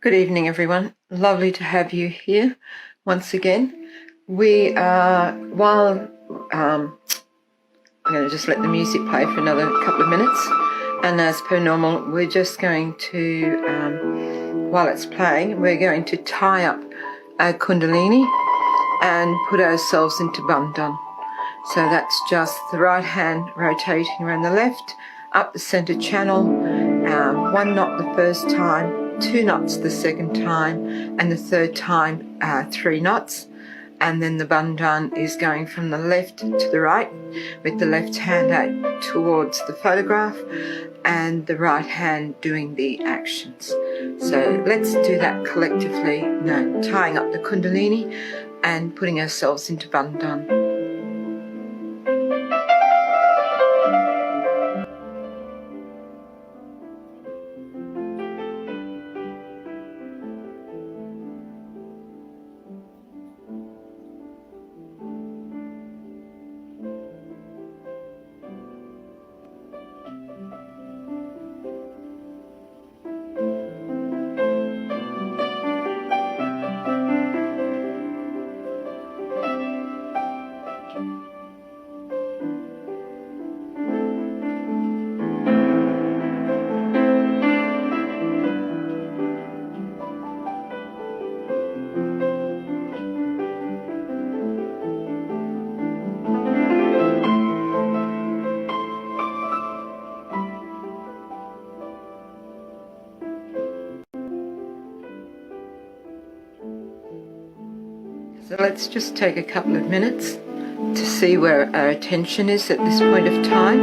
Good evening, everyone. Lovely to have you here once again. We are, I'm going to just let the music play for another couple of minutes. And as per normal, we're just going to, while it's playing, we're going to tie up our Kundalini and put ourselves into Bandhan. So that's just the right hand rotating around the left, up the center channel, 1 knot the first time, 2 knots the second time, and the third time 3 knots. And then the Bandhan is going from the left to the right, with the left hand out towards the photograph and the right hand doing the actions. So let's do that collectively, tying up the Kundalini and putting ourselves into Bandhan. So let's just take a couple of minutes to see where our attention is at this point of time.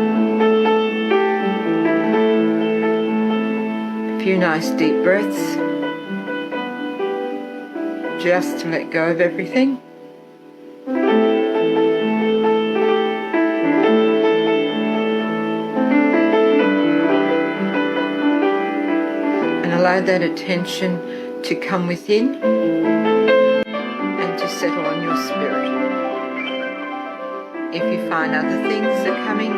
A few nice deep breaths, just to let go of everything. And allow that attention to come within, settle on your spirit. If you find other things are coming,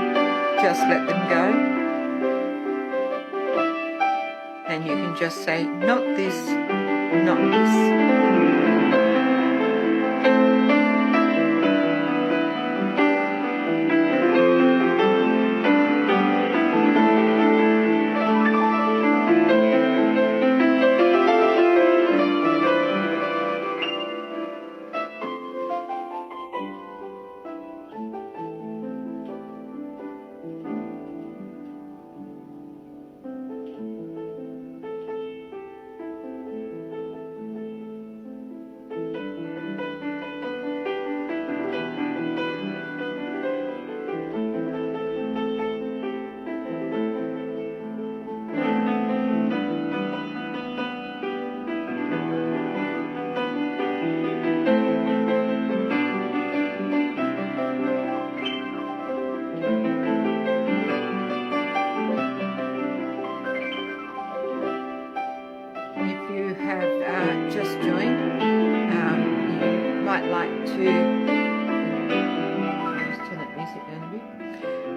just let them go. And you can just say, not this, not this.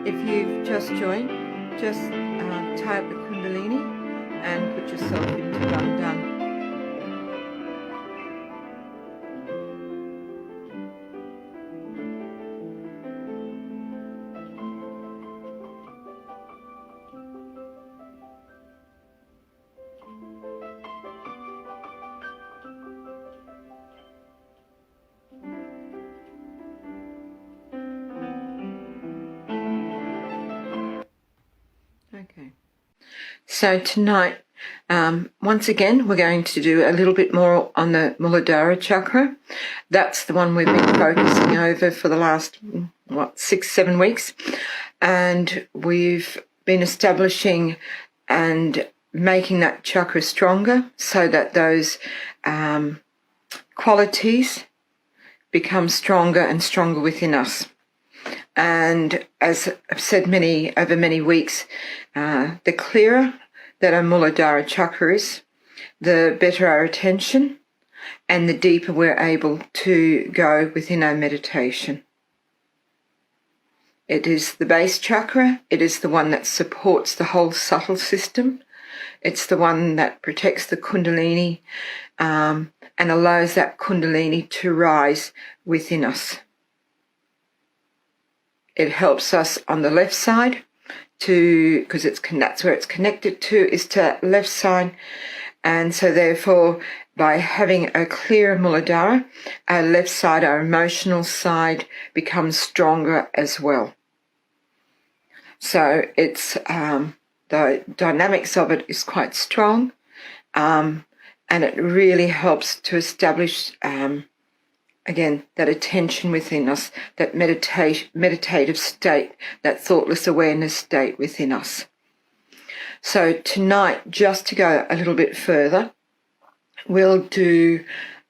If you've just joined, just tie up the Kundalini and put yourself into Bandhan. Okay, so tonight, once again, we're going to do a little bit more on the Mooladhara Chakra. That's the one we've been focusing over for the last, 6-7 weeks. And we've been establishing and making that chakra stronger so that those qualities become stronger and stronger within us. And as I've said over many weeks, the clearer that our Mooladhara Chakra is, the better our attention and the deeper we're able to go within our meditation. It is the base chakra. It is the one that supports the whole subtle system. It's the one that protects the Kundalini and allows that Kundalini to rise within us. It helps us on the left side because that's where it's connected to, is to left side. And so therefore, by having a clearer Mooladhara, our left side, our emotional side, becomes stronger as well. So it's the dynamics of it is quite strong, and it really helps to establish, again, that attention within us, that meditative state, that thoughtless awareness state within us. So tonight, just to go a little bit further, we'll do,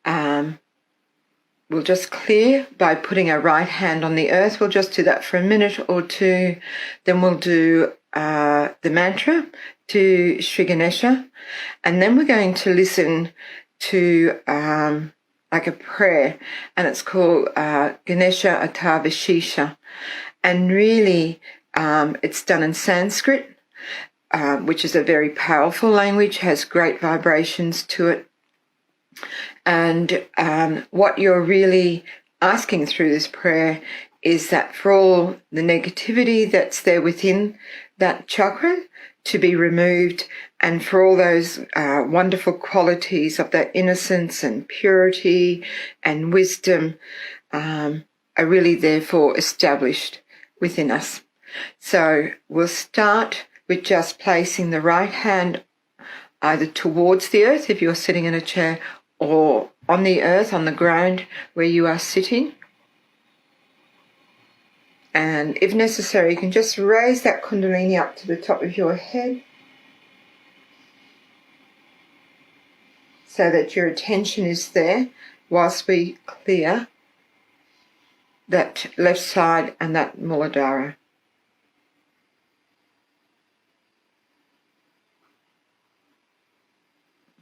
we'll just clear by putting our right hand on the earth. We'll just do that for a minute or two. Then we'll do the mantra to Shri Ganesha. And then we're going to listen to like a prayer, and it's called Ganesha Atavashisha. And really, it's done in Sanskrit, which is a very powerful language, has great vibrations to it. And what you're really asking through this prayer is that for all the negativity that's there within that chakra to be removed, and for all those wonderful qualities of that innocence and purity and wisdom are really therefore established within us. So we'll start with just placing the right hand either towards the earth if you're sitting in a chair, or on the earth, on the ground where you are sitting. And if necessary, you can just raise that Kundalini up to the top of your head so that your attention is there whilst we clear that left side and that Mooladhara.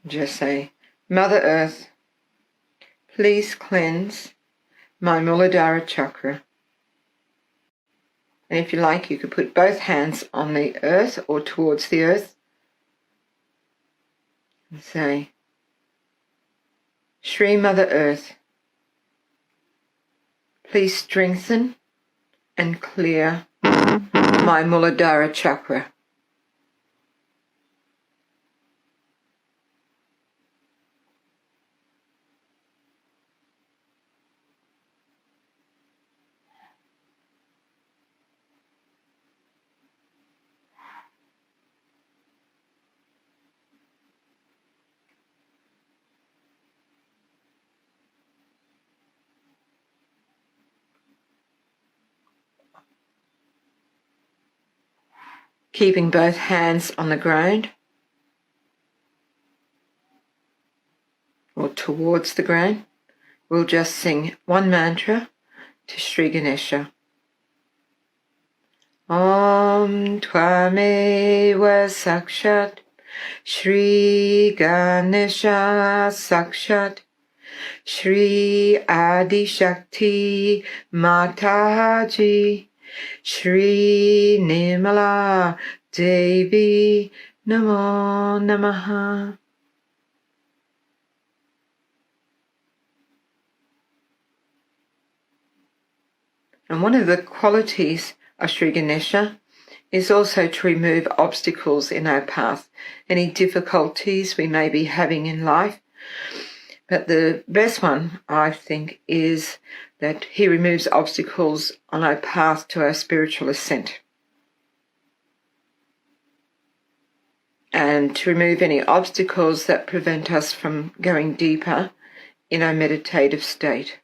Just say, Mother Earth, please cleanse my Mooladhara Chakra. And if you like, you could put both hands on the earth or towards the earth and say, Shri Mother Earth, please strengthen and clear my Mooladhara Chakra. Keeping both hands on the ground or towards the ground, we'll just sing one mantra to Shri Ganesha. Om Tvameva Sakshat Shri Ganesha Sakshat Shri Adi Shakti Mataji Shri Nirmala Devi Namo Namaha. And one of the qualities of Shri Ganesha is also to remove obstacles in our path, any difficulties we may be having in life. But the best one, I think, is that he removes obstacles on our path to our spiritual ascent. And to remove any obstacles that prevent us from going deeper in our meditative state.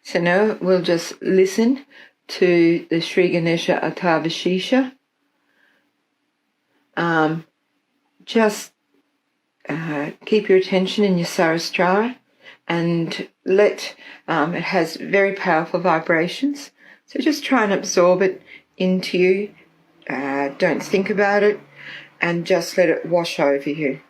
So now we'll just listen to the Shri Ganesha Atavashisha. Just keep your attention in your Sarastra and it has very powerful vibrations. So just try and absorb it into you. Don't think about it and just let it wash over you.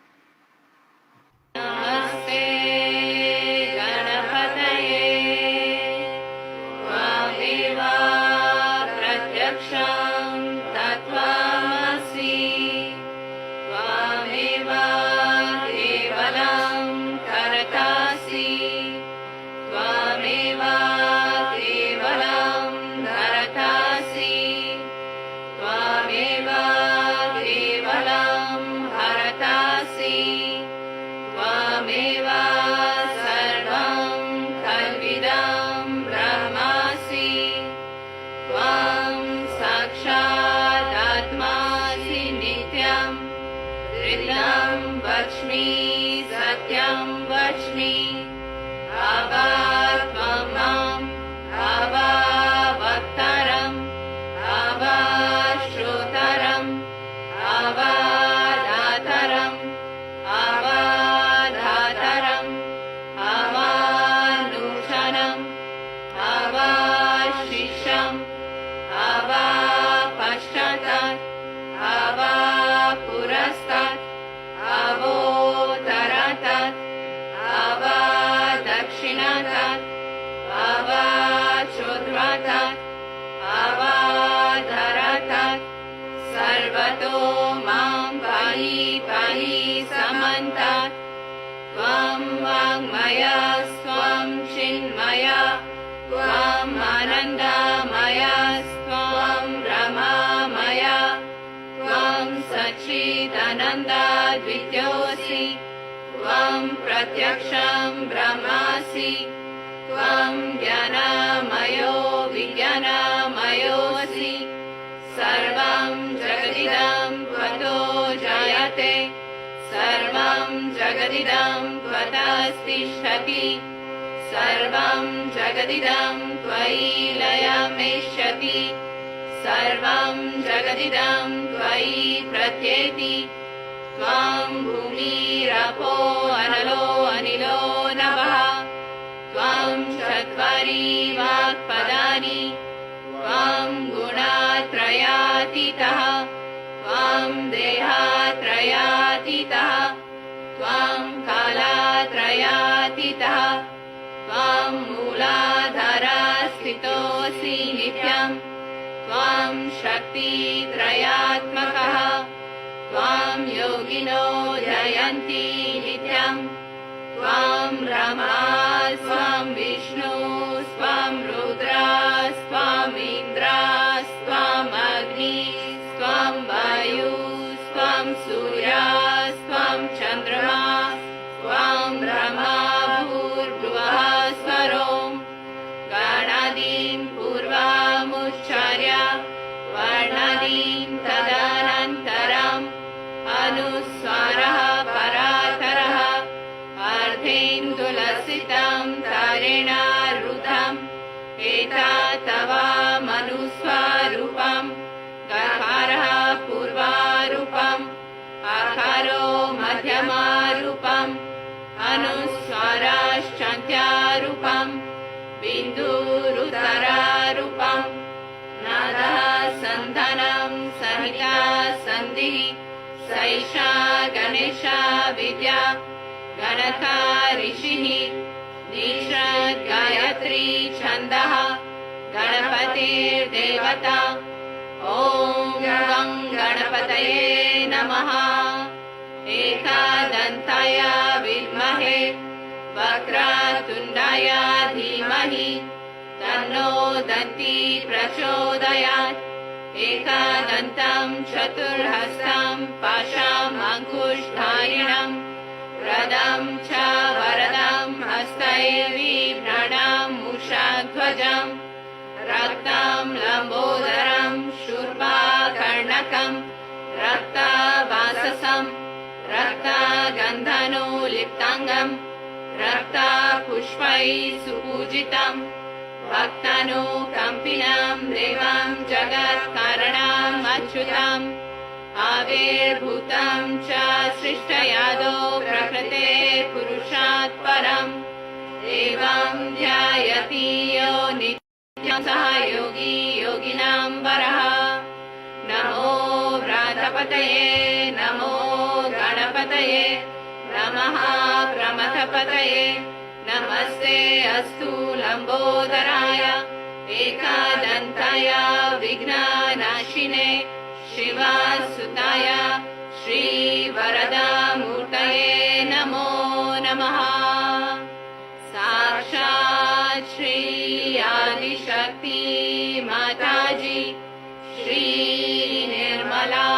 प्रत्यक्षं ब्रह्मासि त्वं ज्ञानमयो विज्ञानमयोऽसि सर्वं जगदिदं त्वतो जायते सर्वं जगदिदं त्वतस्तिष्ठति सर्वं जगदिदं त्वयि लयमेष्यति सर्वं जगदिदं त्वयि प्रत्येति त्वं भूमिरपो अनलो अनिलो नभः त्वं चत्वारि वाक्पदानि त्वं गुणत्रयातीतः त्वं देहत्रयातीतः त्वं कालत्रयातीतः त्वं मूलाधारस्थितोऽसि नित्यं त्वं शक्तित्रयात्मकः त्वं योगिनो जयन्ति नित्यं त्वं ब्रह्मा स्वं विष्णु स्वं रुद्रा स्वं इन्द्रा स्वं अग्नि स्वं वायु स्वं सूर्या स्वं चन्द्रमा स्वं ब्रह्मा भूर्भुवः स्वरों गणादीं पूर्वमुच्चार्य वर्णादीं तदनन्तरम् अनुस्वारः परातरः अर्धेन्दुलसितं तारेण रुद्धम् एतत्तवमनुस्वरूपं गकारः पूर्वारूपम् आकारो मध्यमारूपम् अनुस्वाराश्चान्त्यारूपम् बिन्दुरुदरारूपम् नादः सन्धानं सहिता सन्धिः सैषा गणेशा विद्या गणका ऋषिः निषद् गायत्री छन्दः गणपतिर्देवता ॐ गं गणपतये नमः एकदन्ताय विद्महे वक्रतुण्डाय धीमहि तन्नो दन्ती प्रचोदयात् एकदन्तं चतुर्हस्तं पाशाम् अङ्कुशधारिणं वरदं च वरदं हस्तैर्बिभ्रणं मूषध्वजं रक्तं लम्बोदरं शूर्पकर्णकं रक्तवाससं रक्तगन्धनोलिप्ताङ्गं रक्तपुष्पैः सुपूजितं भक्तानुकम्पिनं देवं जगत्कारणम् अच्युतम् आविर्भूतं च सृष्टयादो प्रकृते पुरुषात् परम् एवं ध्यायति यो नित्यं सह योगी योगिनां वरः नमो व्रातपतये नमो गणपतये नमः प्रमथपतये नमस्ते अस्तु लम्बोदराय एकदन्ताय विघ्ननाशिने शिवसुताय श्रीवरदामूर्तये नमो नमः साक्षात् श्री आदिशक्ति माताजी श्री निर्मला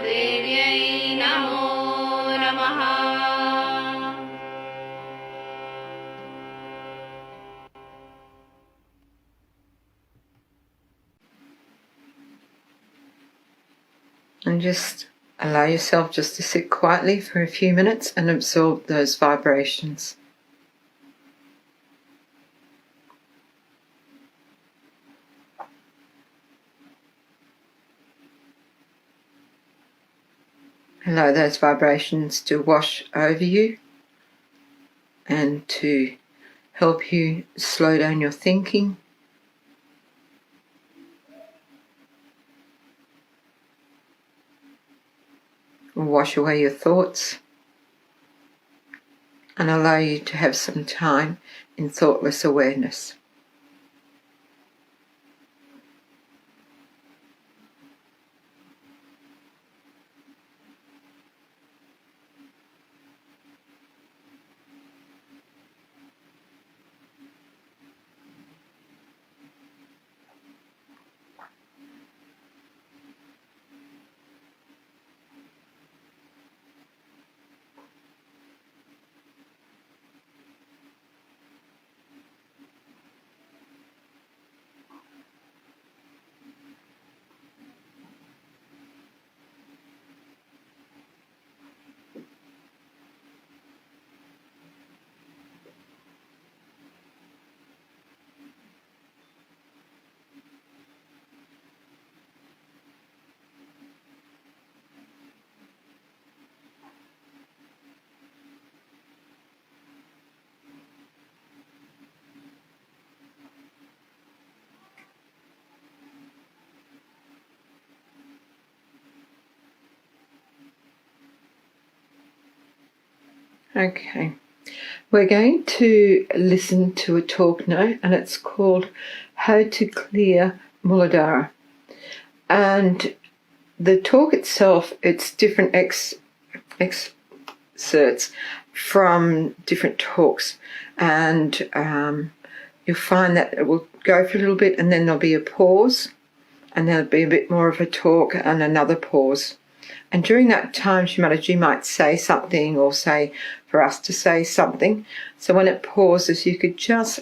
देव्यै नमो नमः And just allow yourself just to sit quietly for a few minutes and absorb those vibrations. Allow those vibrations to wash over you and to help you slow down your thinking. Wash away your thoughts and allow you to have some time in thoughtless awareness. Okay, we're going to listen to a talk now, and it's called How to Clear Mooladhara. And the talk itself, it's different excerpts from different talks, and you'll find that it will go for a little bit and then there'll be a pause, and there'll be a bit more of a talk and another pause. And during that time, Mataji might say something or say for us to say something. So when it pauses, you could just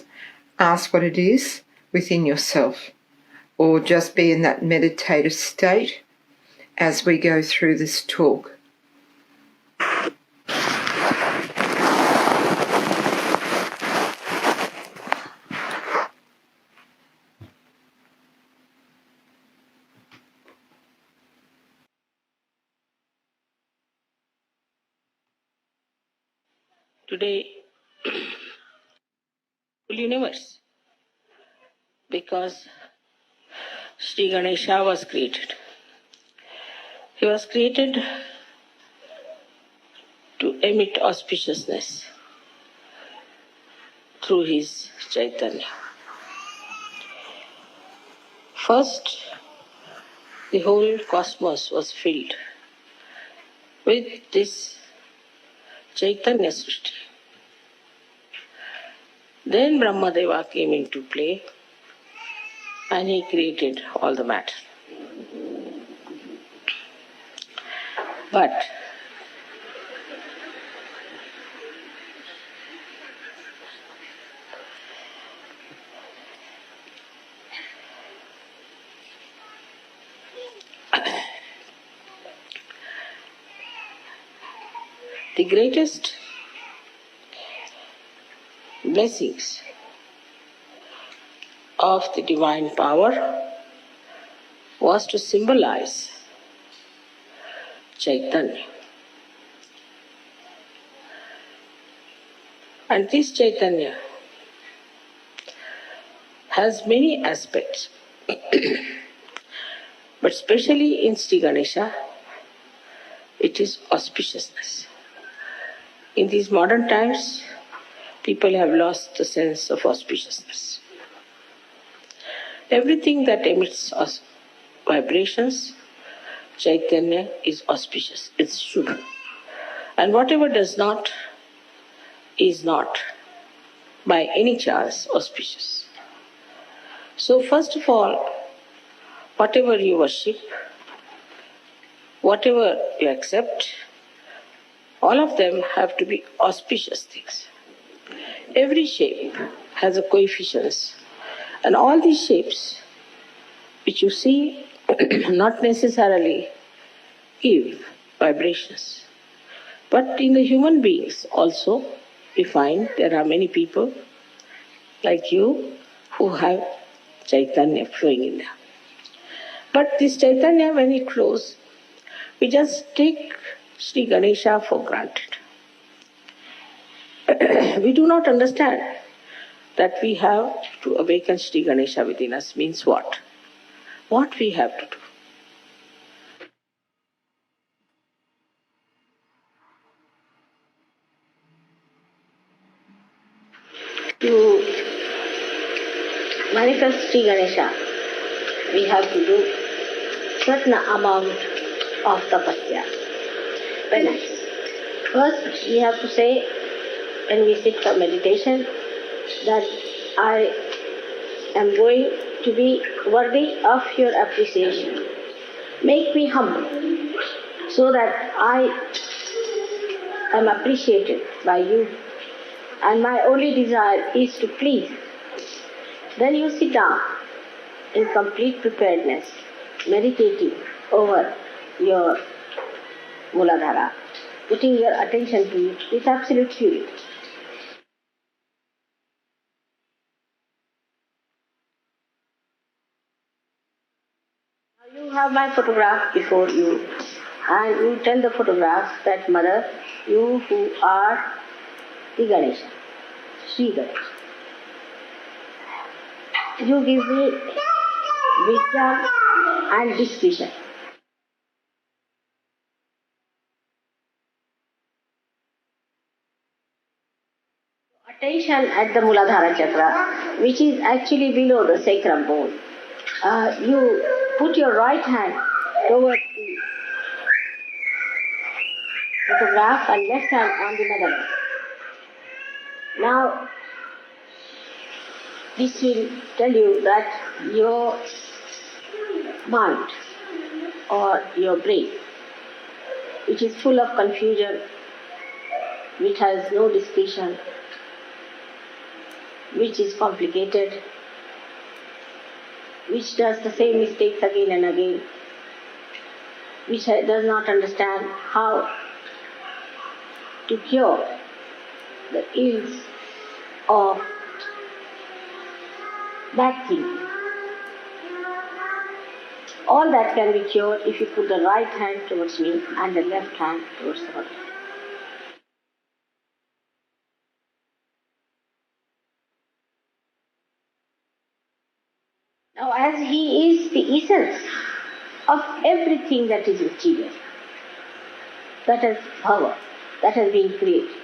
ask what it is within yourself, or just be in that meditative state as we go through this talk. Today, whole universe, because Shri Ganesha was created. He was created to emit auspiciousness through his Chaitanya. First, the whole cosmos was filled with this Chaitanya Srishti. Then Brahmadeva came into play and he created all the matter. But the greatest blessings of the divine power was to symbolize Chaitanya. And this Chaitanya has many aspects. But especially in Sri Ganesha, it is auspiciousness. In these modern times, people have lost the sense of auspiciousness. Everything that emits vibrations, Chaitanya is auspicious, it's Shubha. And whatever does not, is not by any chance auspicious. So first of all, whatever you worship, whatever you accept, all of them have to be auspicious things. Every shape has a coefficient, and all these shapes which you see not necessarily give vibrations. But in the human beings also, we find there are many people like you who have Chaitanya flowing in them. But this Chaitanya, when it flows, we just take Sri Ganesha for granted. We do not understand that we have to awaken Sri Ganesha within us means what? What we have to do. To manifest Sri Ganesha, we have to do certain amount of tapasya, penance. First, we have to say, when we sit for meditation, that I am going to be worthy of your appreciation. Make me humble, so that I am appreciated by you, and my only desire is to please. Then you sit down in complete preparedness, meditating over your Mooladhara, putting your attention to it with absolute purity. Now you have my photograph before you, and you tell the photograph that, Mother, you who are the Ganesha, Shri Ganesha, you give me wisdom and discretion. Attention at the Mooladhara Chakra, which is actually below the sacrum bone. You put your right hand towards the photograph and left hand on the mother. Now, this will tell you that your mind or your brain, which is full of confusion, which has no discretion, which is complicated, which does the same mistakes again and again, which does not understand how to cure the ills of bad thinking. All that can be cured if you put the right hand towards me and the left hand towards the body. Now, as he is the essence of everything that is material, that has power, that has been created,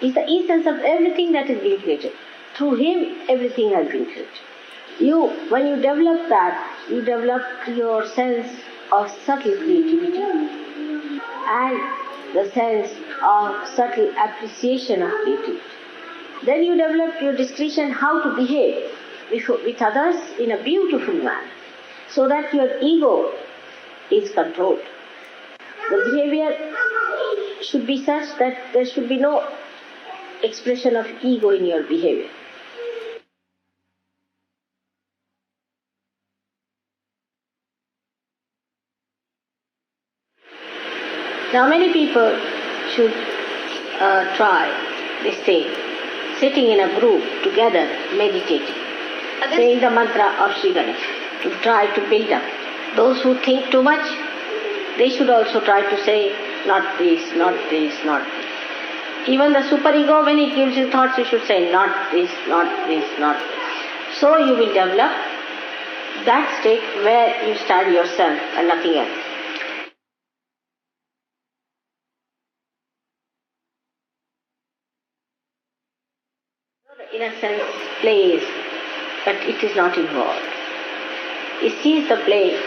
is the essence of everything that is being created. Through him, everything has been created. When you develop that, you develop your sense of subtle creativity and the sense of subtle appreciation of creativity. Then you develop your discretion how to behave with others in a beautiful manner, so that your ego is controlled. The behavior should be such that there should be no expression of ego in your behavior. Now many people should try this thing, sitting in a group together, meditating, saying the mantra of Shri Ganesha, to try to build up. Those who think too much, they should also try to say, not this, not this, not this. Even the superego, when it gives you thoughts, you should say, not this, not this, not this. So you will develop that state where you stand yourself and nothing else. The innocence plays, but it is not involved. It sees the play,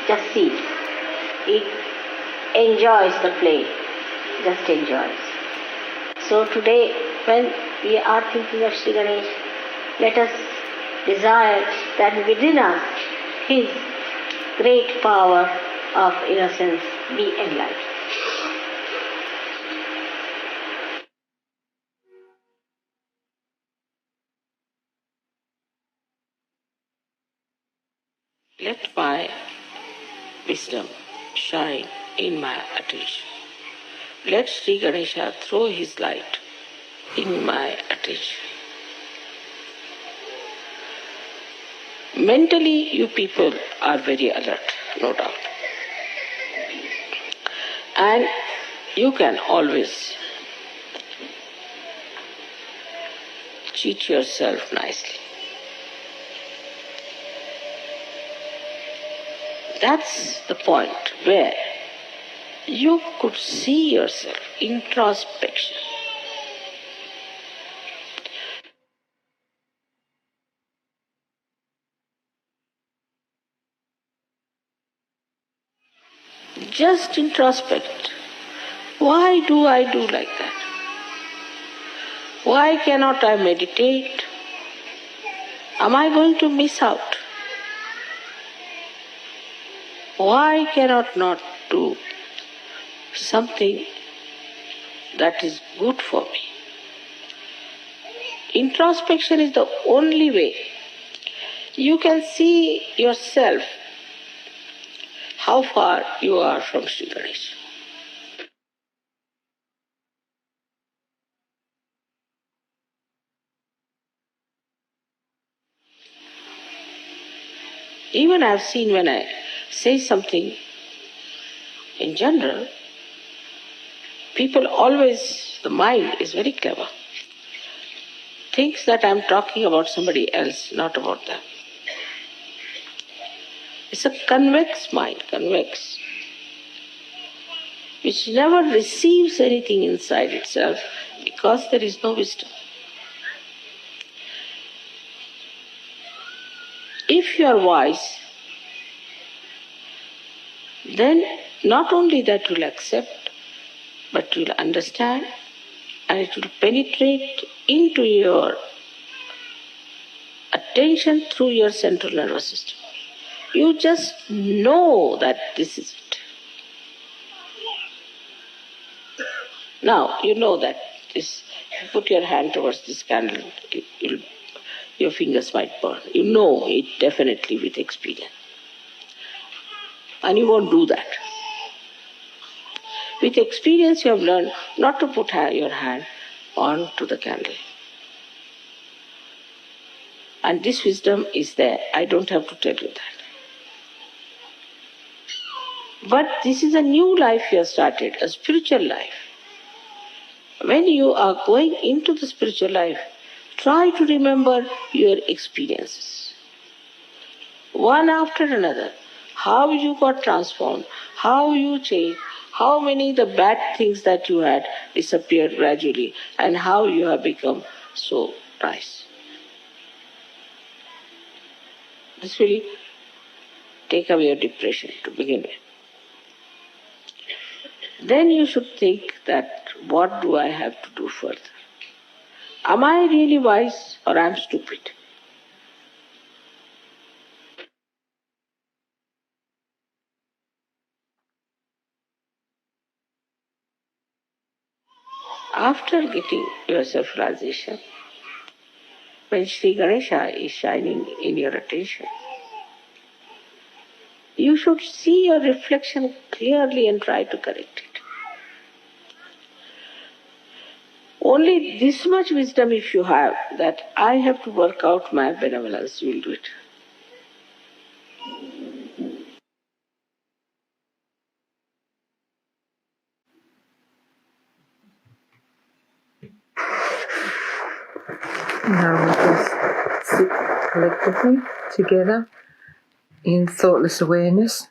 just see. It enjoys the play, just enjoys. So today, when we are thinking of Shri Ganesh, let us desire that within us His great power of innocence be enlightened. Let my wisdom shine in my attention. Let Sri Ganesha throw his light in my attention. Mentally, you people are very alert, no doubt. And you can always cheat yourself nicely. That's the point where you could see yourself, introspection. Just introspect. Why do I do like that? Why cannot I meditate? Am I going to miss out? Why cannot not do something that is good for me? Introspection is the only way you can see yourself, how far you are from Sri Ganesha. Even I've seen when I say something in general, people always, the mind is very clever, thinks that I'm talking about somebody else, not about them. It's a convex mind, convex, which never receives anything inside itself because there is no wisdom. If you are wise, then not only that you will accept, but you will understand, and it will penetrate into your attention through your central nervous system. You just know that this is it. Now, you know that this, you put your hand towards this candle, your fingers might burn. You know it definitely with experience. And you won't do that. With experience you have learned not to put your hand onto the candle. And this wisdom is there. I don't have to tell you that. But this is a new life you have started, a spiritual life. When you are going into the spiritual life, try to remember your experiences. One after another. How you got transformed, how you changed, how many the bad things that you had disappeared gradually, and how you have become so nice. This will take away your depression to begin with. Then you should think that what do I have to do further? Am I really wise or am I stupid? After getting your self-realization, when Sri Ganesha is shining in your attention, you should see your reflection clearly and try to correct it. Only this much wisdom if you have, that I have to work out my benevolence, you will do it. just sit collectively together in thoughtless awareness.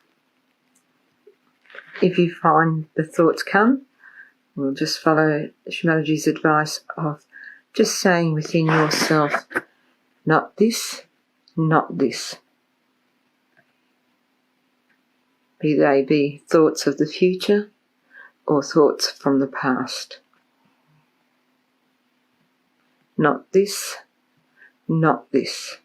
If you find the thoughts come, we'll just follow Mataji's advice of just saying within yourself, not this, not this. Be they be thoughts of the future or thoughts from the past. Not this, not this.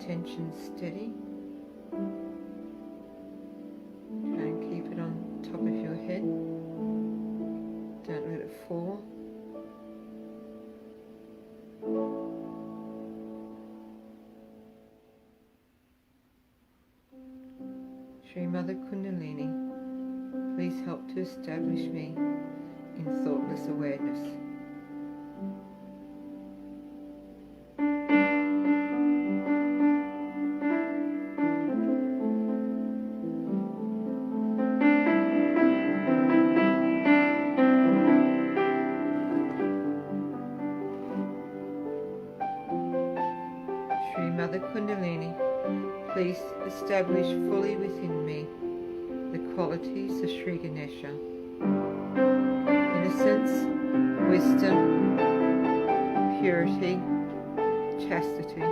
attention steady. Try and keep it on top of your head. Don't let it fall. Shri Mother Kundalini, please help to establish me in thoughtless awareness. Shri Mother Kundalini, please establish fully within me the qualities of Shri Ganesha: innocence, wisdom, purity, chastity.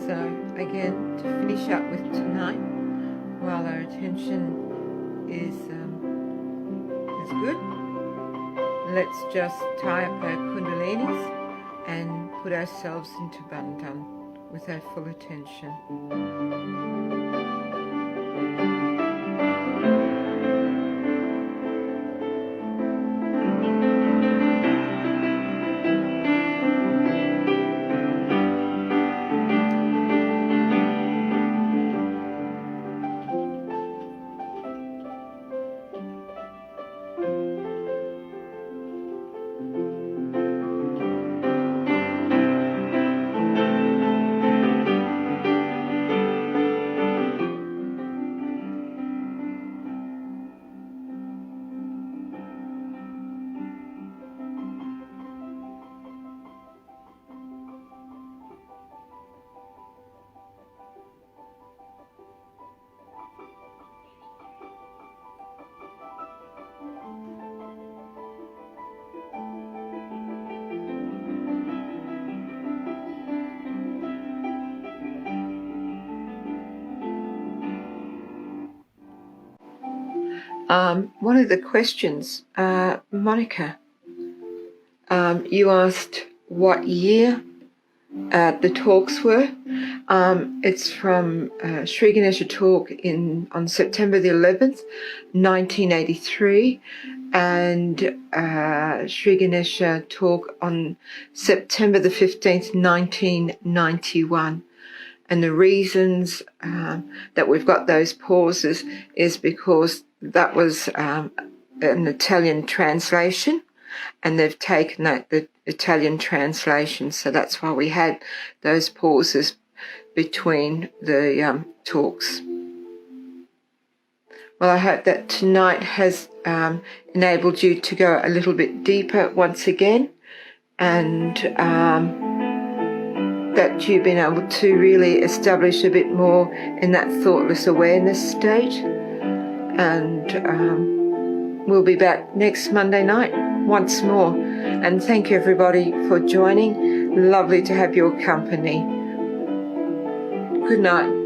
So again, to finish up with tonight, while our attention is good, let's just tie up our kundalinis and put ourselves into bandhan with our full attention. One of the questions, Monica, you asked what year the talks were. It's from Shri Ganesha talk on September the 11th, 1983, and Shri Ganesha talk on September the 15th, 1991. And the reasons that we've got those pauses is because that was an Italian translation, and they've taken the Italian translation, so that's why we had those pauses between the talks. Well, I hope that tonight has enabled you to go a little bit deeper once again, and that you've been able to really establish a bit more in that thoughtless awareness state. And we'll be back next Monday night once more. And thank you everybody for joining. Lovely to have your company. Good night.